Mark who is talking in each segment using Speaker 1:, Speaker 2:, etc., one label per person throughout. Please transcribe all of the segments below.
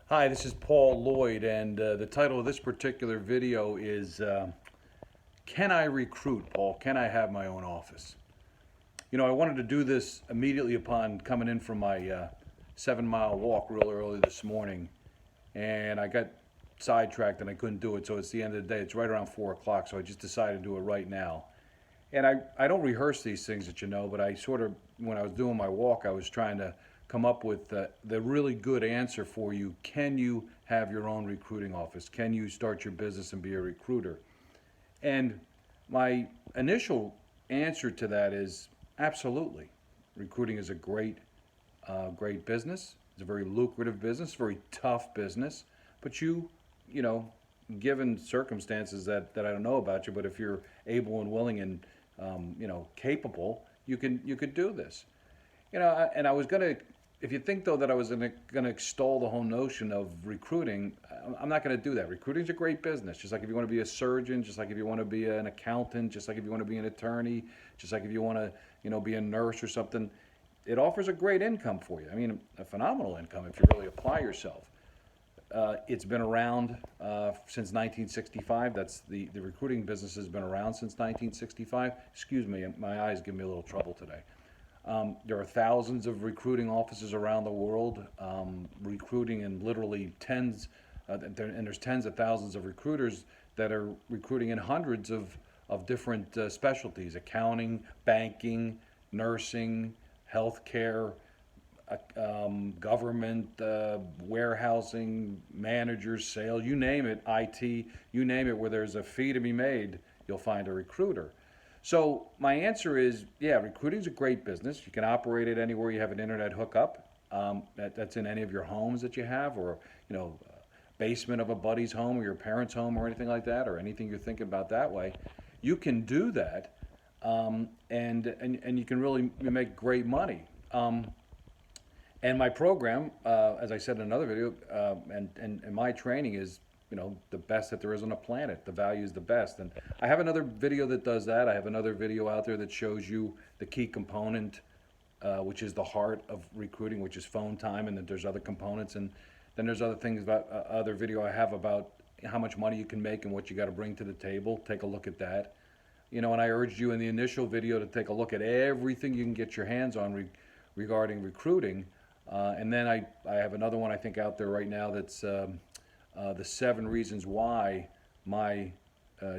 Speaker 1: Hi, this is Paul Lloyd, and the title of this particular video is Can I Recruit, Paul? Can I have my own office? I wanted to do this immediately upon coming in from my 7 mile walk real early this morning, and I got sidetracked and I couldn't do it. So it's the end of the day. It's right around 4 o'clock, so I just decided to do it right now. And I don't rehearse these things that but I sort of, when I was doing my walk, I was trying to come up with the really good answer for you. Can you have your own recruiting office? Can you start your business and be a recruiter? And my initial answer to that is absolutely. Recruiting is a great business. It's a very lucrative business, very tough business. But you know, given circumstances that I don't know about you, but if you're able and willing and capable, you could do this. And I was gonna. If you think though that I was gonna extol the whole notion of recruiting, I'm not gonna do that. Recruiting's a great business. Just like if you want to be a surgeon, just like if you want to be an accountant, just like if you want to be an attorney, just like if you want to, be a nurse or something, it offers a great income for you. I mean, a phenomenal income if you really apply yourself. It's been around since 1965. The recruiting business has been around since 1965. Excuse me, my eyes give me a little trouble today. There are thousands of recruiting offices around the world, recruiting in literally and there's tens of thousands of recruiters that are recruiting in hundreds of different specialties: accounting, banking, nursing, healthcare, government, warehousing, managers, sales, you name it, IT, you name it, where there's a fee to be made, you'll find a recruiter. So my answer is, yeah, recruiting is a great business. You can operate it anywhere you have an internet hookup. That's in any of your homes that you have, or basement of a buddy's home, or your parents' home, or anything like that, or anything you're thinking about that way. You can do that, and you can really make great money. And my program, as I said in another video, and my training is, the best that there is on the planet. The value is the best. And I have another video that does that. I have another video out there that shows you the key component, which is the heart of recruiting, which is phone time. And then there's other components. And then there's other things about other video I have about how much money you can make and what you got to bring to the table. Take a look at that. And I urged you in the initial video to take a look at everything you can get your hands on regarding recruiting. And then I have another one I think out there right now that's the 7 reasons why my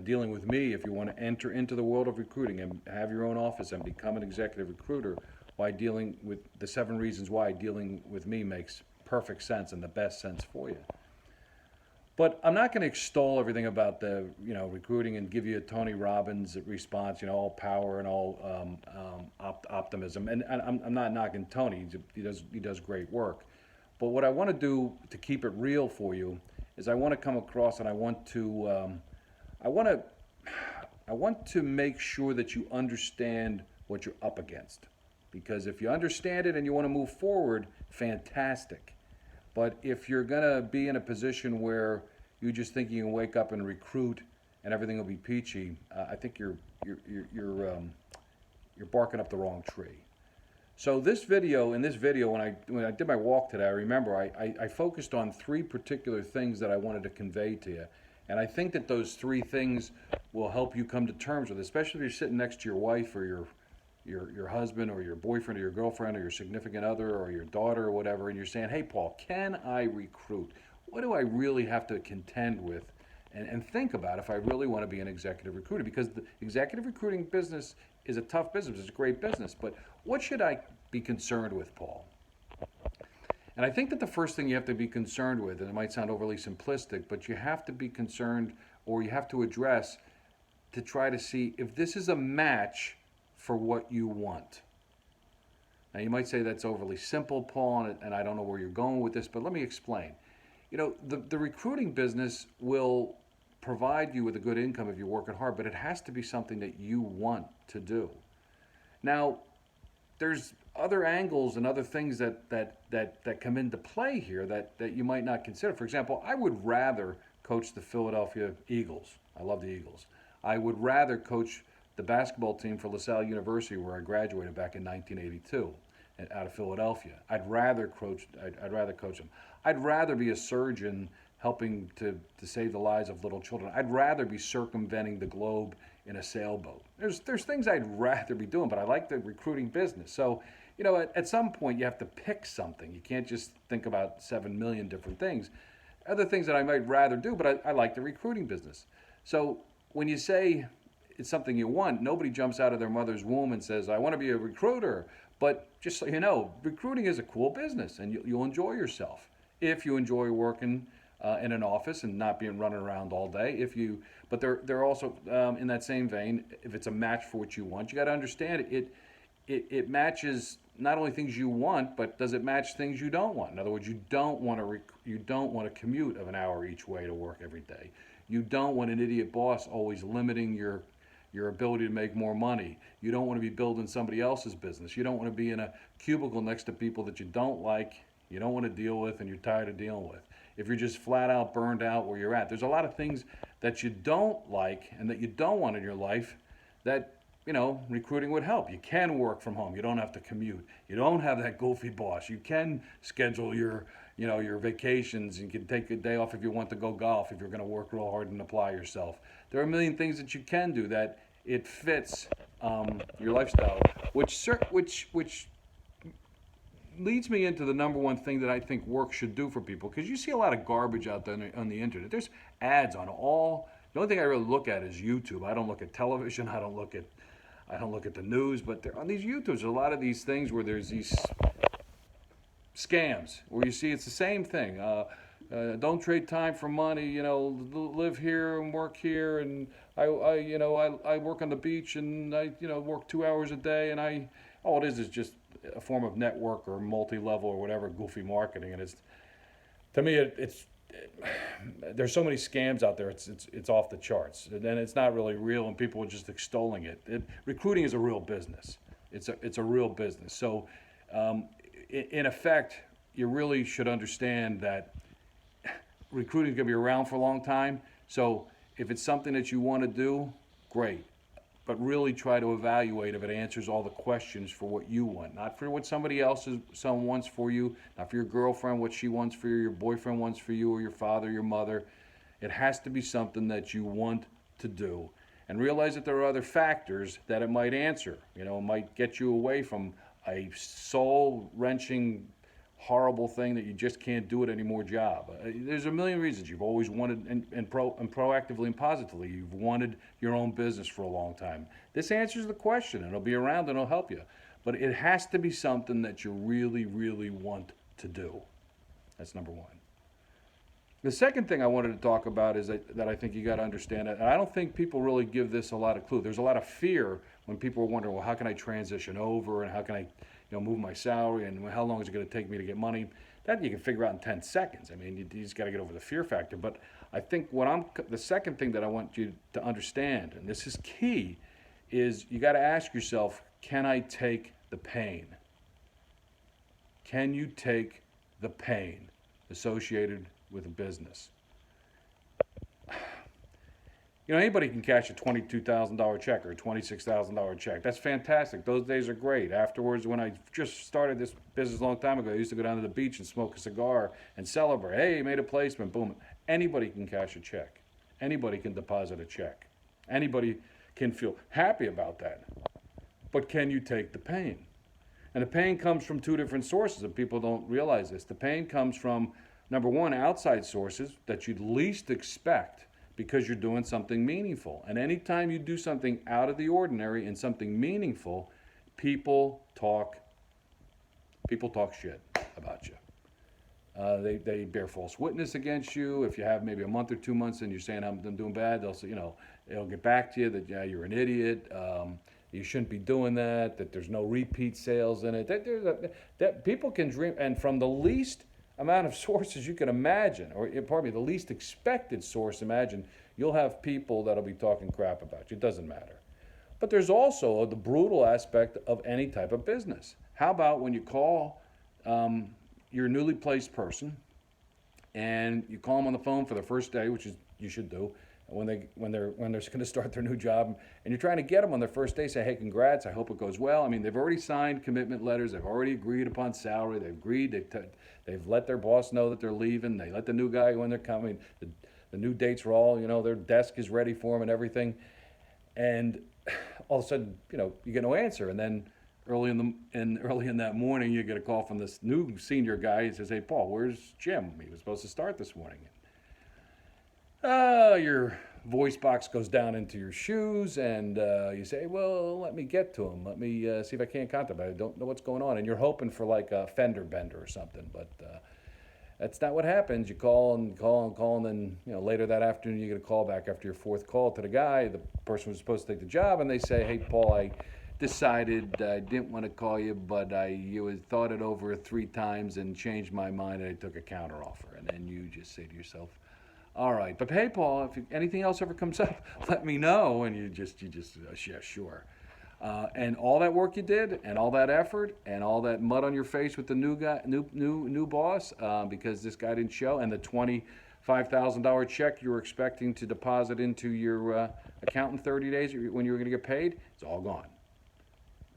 Speaker 1: dealing with me, if you want to enter into the world of recruiting and have your own office and become an executive recruiter, why dealing with the 7 reasons why dealing with me makes perfect sense and the best sense for you. But I'm not going to extol everything about the recruiting and give you a Tony Robbins response, all power and all optimism. And I'm not knocking Tony; he does great work. But what I want to do to keep it real for you is I want to come across and I want to I want to make sure that you understand what you're up against. Because if you understand it and you want to move forward, fantastic. But if you're gonna be in a position where you just think you can wake up and recruit and everything will be peachy, I think you're barking up the wrong tree. So in this video, when I did my walk today, I remember I focused on 3 particular things that I wanted to convey to you, and I think that those 3 things will help you come to terms with it, especially if you're sitting next to your wife or your husband or your boyfriend or your girlfriend or your significant other or your daughter or whatever, and you're saying, hey, Paul, can I recruit? What do I really have to contend with and think about if I really want to be an executive recruiter? Because the executive recruiting business is a tough business. It's a great business. But what should I be concerned with, Paul? And I think that the first thing you have to be concerned with, and it might sound overly simplistic, but you have to be concerned, or you have to address, to try to see if this is a match for what you want. Now, you might say that's overly simple, Paul, and I don't know where you're going with this, but let me explain. The recruiting business will provide you with a good income if you're working hard, but it has to be something that you want to do. Now, there's other angles and other things that come into play here that you might not consider. For example, I would rather coach the Philadelphia Eagles. I love the Eagles. I would rather coach the basketball team for LaSalle University, where I graduated back in 1982. out of Philadelphia. I'd rather coach. I'd rather coach them. I'd rather be a surgeon helping to save the lives of little children. I'd rather be circumventing the globe in a sailboat. There's things I'd rather be doing, but I like the recruiting business. So, at some point you have to pick something. You can't just think about 7 million different things. Other things that I might rather do, but I like the recruiting business. So when you say it's something you want, nobody jumps out of their mother's womb and says, I want to be a recruiter. But just so you know, recruiting is a cool business, and you'll enjoy yourself if you enjoy working in an office and not being running around all day. But they're also in that same vein. If it's a match for what you want, you got to understand it matches not only things you want, but does it match things you don't want? In other words, you don't want to commute of an hour each way to work every day. You don't want an idiot boss always limiting your ability to make more money. You don't want to be building somebody else's business. You don't want to be in a cubicle next to people that you don't like, you don't want to deal with, and you're tired of dealing with. If you're just flat out burned out where you're at, there's a lot of things that you don't like and that you don't want in your life that, recruiting would help. You can work from home. You don't have to commute. You don't have that goofy boss. You can schedule your vacations, and you can take a day off if you want to go golf, if you're going to work real hard and apply yourself. There are a million things that you can do that it fits your lifestyle, which leads me into the number one thing that I think work should do for people, because you see a lot of garbage out there on the internet. There's ads on all. The only thing I really look at is YouTube. I don't look at television. I don't look at the news. But on these YouTubes, there's a lot of these things where there's these scams where you see it's the same thing. Don't trade time for money. Live here and work here, and I work on the beach, and I work 2 hours a day, and all it is just a form of network or multi-level or whatever goofy marketing, and to me there's so many scams out there. It's off the charts, and it's not really real, and people are just extolling it. Recruiting is a real business. It's a real business. So in effect, you really should understand that recruiting is going to be around for a long time. So if it's something that you want to do, great. But really try to evaluate if it answers all the questions for what you want, not for what someone wants for you, not for your girlfriend, what she wants for you, your boyfriend wants for you, or your father, your mother. It has to be something that you want to do. And realize that there are other factors that it might answer. It might get you away from a soul-wrenching, horrible thing that you just can't do it anymore job. There's a million reasons. You've always wanted, and proactively and positively, you've wanted your own business for a long time. This answers the question, and it'll be around and it'll help you. But it has to be something that you really, really want to do. That's number one. The second thing I wanted to talk about is that I think you got to understand it. And I don't think people really give this a lot of clue. There's a lot of fear when people are wondering, well, how can I transition over, and how can I move my salary, and how long is it going to take me to get money? That you can figure out in 10 seconds. I mean, you just got to get over the fear factor. But I think the second thing that I want you to understand, and this is key, is you got to ask yourself, can I take the pain? Can you take the pain associated with a business? Anybody can cash a $22,000 check or a $26,000 check. That's fantastic. Those days are great. Afterwards, when I just started this business a long time ago, I used to go down to the beach and smoke a cigar and celebrate. Hey, made a placement, boom. Anybody can cash a check. Anybody can deposit a check. Anybody can feel happy about that. But can you take the pain? And the pain comes from two different sources, and people don't realize this. The pain comes from, number one, outside sources that you'd least expect, because you're doing something meaningful. And anytime you do something out of the ordinary and something meaningful, people talk shit about you. They bear false witness against you. If you have maybe a month or 2 months and you're saying I'm doing bad, they'll say, they'll get back to you that, yeah, you're an idiot. You shouldn't be doing that. That there's no repeat sales in it. That people can dream, and from the least amount of sources you can imagine, or pardon me, the least expected source imagine, you'll have people that'll be talking crap about you. It doesn't matter. But there's also the brutal aspect of any type of business. How about when you call your newly placed person, and you call them on the phone for the first day, which is you should do, they're going to start their new job, and you're trying to get them on their first day. Say, hey, congrats! I hope it goes well. I mean, they've already signed commitment letters. They've already agreed upon salary. They've agreed. They've let their boss know that they're leaving. They let the new guy when they're coming. The new dates are all, their desk is ready for them and everything. And all of a sudden, you get no answer. And then early in that morning, you get a call from this new senior guy. He says, hey, Paul, where's Jim? He was supposed to start this morning. Your voice box goes down into your shoes, and you say, well, let me get to him. Let me see if I can't contact him. I don't know what's going on. And you're hoping for like a fender bender or something, but that's not what happens. You call and call and call, and then later that afternoon you get a call back after your fourth call to the guy. The person was supposed to take the job, and they say, hey, Paul, I decided I didn't want to call you, but you had thought it over 3 times and changed my mind, and I took a counteroffer. And then you just say to yourself, all right, but hey, Paul, if anything else ever comes up, let me know. And you just yeah, sure. And all that work you did, and all that effort, and all that mud on your face with the new boss, because this guy didn't show, and the $25,000 check you were expecting to deposit into your account in 30 days when you were going to get paid, it's all gone.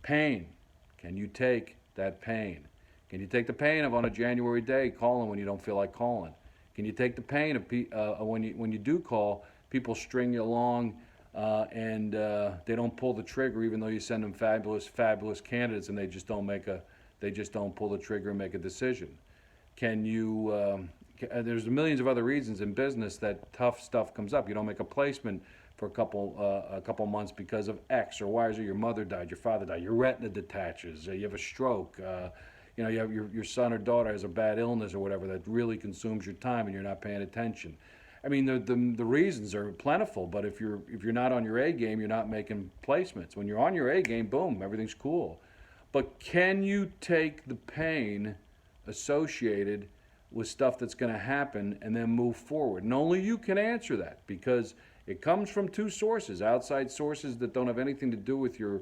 Speaker 1: Pain. Can you take that pain? Can you take the pain of on a January day calling when you don't feel like calling? Can you take the pain of when you do call, people string you along, and they don't pull the trigger, even though you send them fabulous candidates, and they just don't pull the trigger and make a decision. Can you? There's millions of other reasons in business that tough stuff comes up. You don't make a placement for a couple months because of X or Y, or your mother died, your father died, your retina detaches, you have a stroke. You have your son or daughter has a bad illness or whatever that really consumes your time, and you're not paying attention. I mean, the reasons are plentiful, but if you're not on your A game, you're not making placements. When you're on your A game, boom, everything's cool. But can you take the pain associated with stuff that's going to happen and then move forward? And only you can answer that, because it comes from 2 sources, outside sources that don't have anything to do with your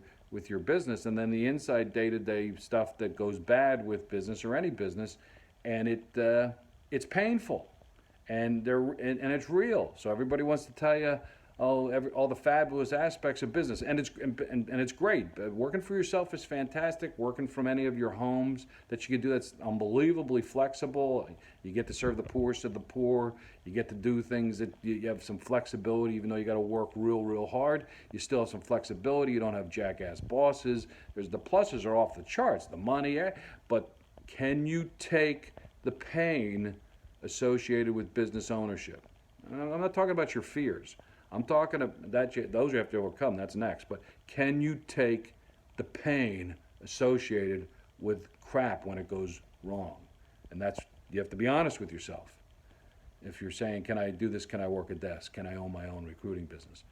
Speaker 1: business, and then the inside day-to-day stuff that goes bad with business or any business, and it's painful, and it's real. So everybody wants to tell you all the fabulous aspects of business, and it's great. Working for yourself is fantastic. Working from any of your homes that you can do, that's unbelievably flexible. You get to serve the poorest of the poor. You get to do things that you have some flexibility, even though you got to work real hard. You still have some flexibility. You don't have jackass bosses. The pluses are off the charts, the money, but can you take the pain associated with business ownership? I'm not talking about your fears. I'm talking about those you have to overcome. That's next. But can you take the pain associated with crap when it goes wrong? And you have to be honest with yourself. If you're saying, can I do this? Can I work a desk? Can I own my own recruiting business?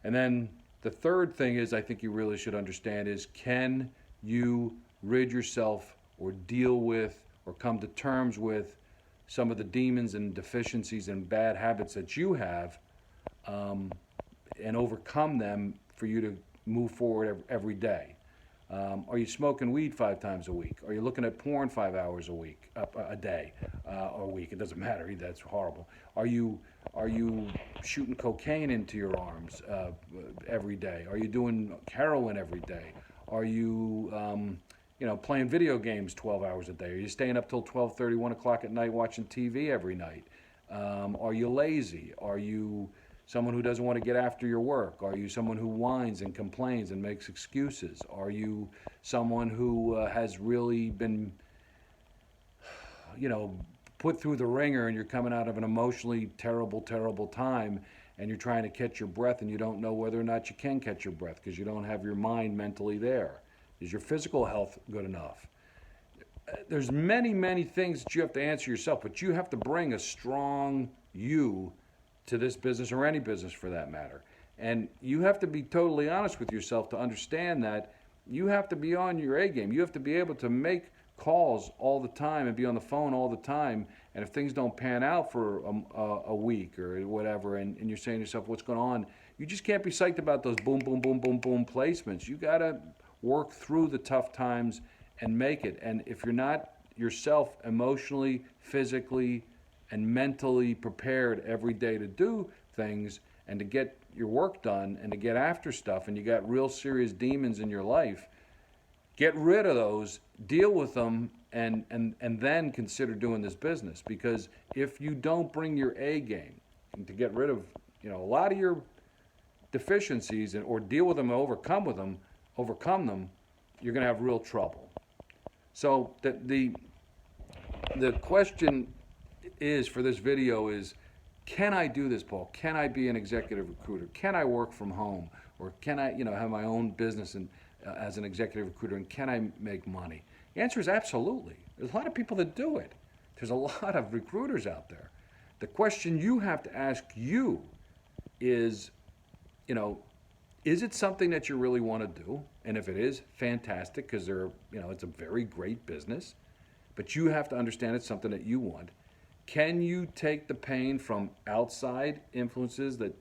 Speaker 1: And then the third thing is, I think you really should understand, is can you rid yourself or deal with or come to terms with some of the demons and deficiencies and bad habits that you have, and overcome them for you to move forward every day. Are you smoking weed 5 times a week? Are you looking at porn 5 hours a day, or a week? It doesn't matter. That's horrible. Are you shooting cocaine into your arms every day? Are you doing heroin every day? Are you playing video games 12 hours a day? Are you staying up till 12:30, 1 o'clock at night watching TV every night? Are you lazy? Are you someone who doesn't want to get after your work? Are you someone who whines and complains and makes excuses? Are you someone who has really been, put through the ringer, and you're coming out of an emotionally terrible time, and you're trying to catch your breath, and you don't know whether or not you can catch your breath because you don't have your mind mentally there? Is your physical health good enough? There's many things that you have to answer yourself, but you have to bring a strong you to this business, or any business for that matter. And you have to be totally honest with yourself to understand that you have to be on your A game. You have to be able to make calls all the time and be on the phone all the time. And if things don't pan out for a week or whatever, and you're saying to yourself, what's going on? You just can't be psyched about those boom placements. You got to work through the tough times and make it. And if you're not yourself emotionally, physically, and mentally prepared every day to do things, and to get your work done and to get after stuff, and you got real serious demons in your life, get rid of those, deal with them, and then consider doing this business. Because if you don't bring your A game to get rid of, a lot of your deficiencies or deal with them and overcome them, you're going to have real trouble. So the question is for this video is, can I do this, Paul? Can I be an executive recruiter? Can I work from home? Or can I, have my own business as an executive recruiter, and can I make money? The answer is absolutely. There's a lot of people that do it. There's a lot of recruiters out there. The question you have to ask you is, is it something that you really want to do? And if it is, fantastic, because it's a very great business. But you have to understand it's something that you want. Can you take the pain from outside influences that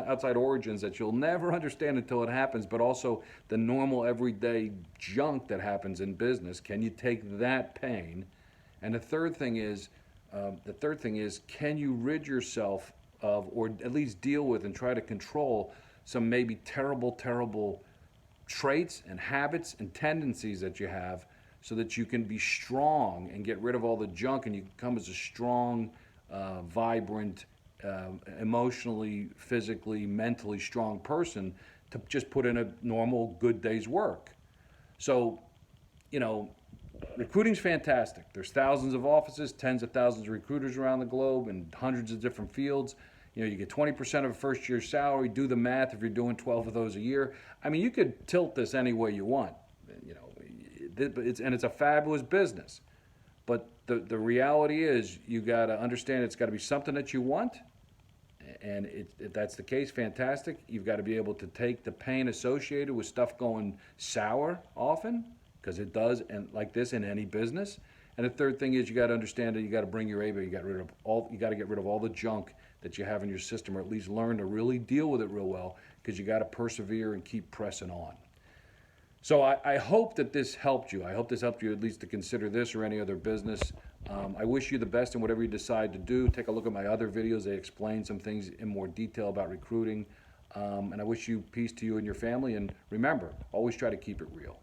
Speaker 1: outside origins that you'll never understand until it happens, but also the normal everyday junk that happens in business? Can you take that pain? And the third thing is, can you rid yourself of, or at least deal with and try to control some maybe terrible traits and habits and tendencies that you have, so that you can be strong and get rid of all the junk, and you come as a strong, vibrant, emotionally, physically, mentally strong person to just put in a normal, good day's work. So, recruiting's fantastic. There's thousands of offices, tens of thousands of recruiters around the globe in hundreds of different fields. You get 20% of a first year's salary. Do the math if you're doing 12 of those a year. I mean, you could tilt this any way you want. It's a fabulous business. But the reality is, you got to understand it's got to be something that you want. And if that's the case, fantastic. You've got to be able to take the pain associated with stuff going sour often, because it does, and like this in any business. And the third thing is, you got to understand that you got to bring your A, but you got to get rid of all the junk that you have in your system, or at least learn to really deal with it real well, because you got to persevere and keep pressing on. So I hope that this helped you. I hope this helped you at least to consider this or any other business. I wish you the best in whatever you decide to do. Take a look at my other videos. They explain some things in more detail about recruiting. And I wish you peace to you and your family. And remember, always try to keep it real.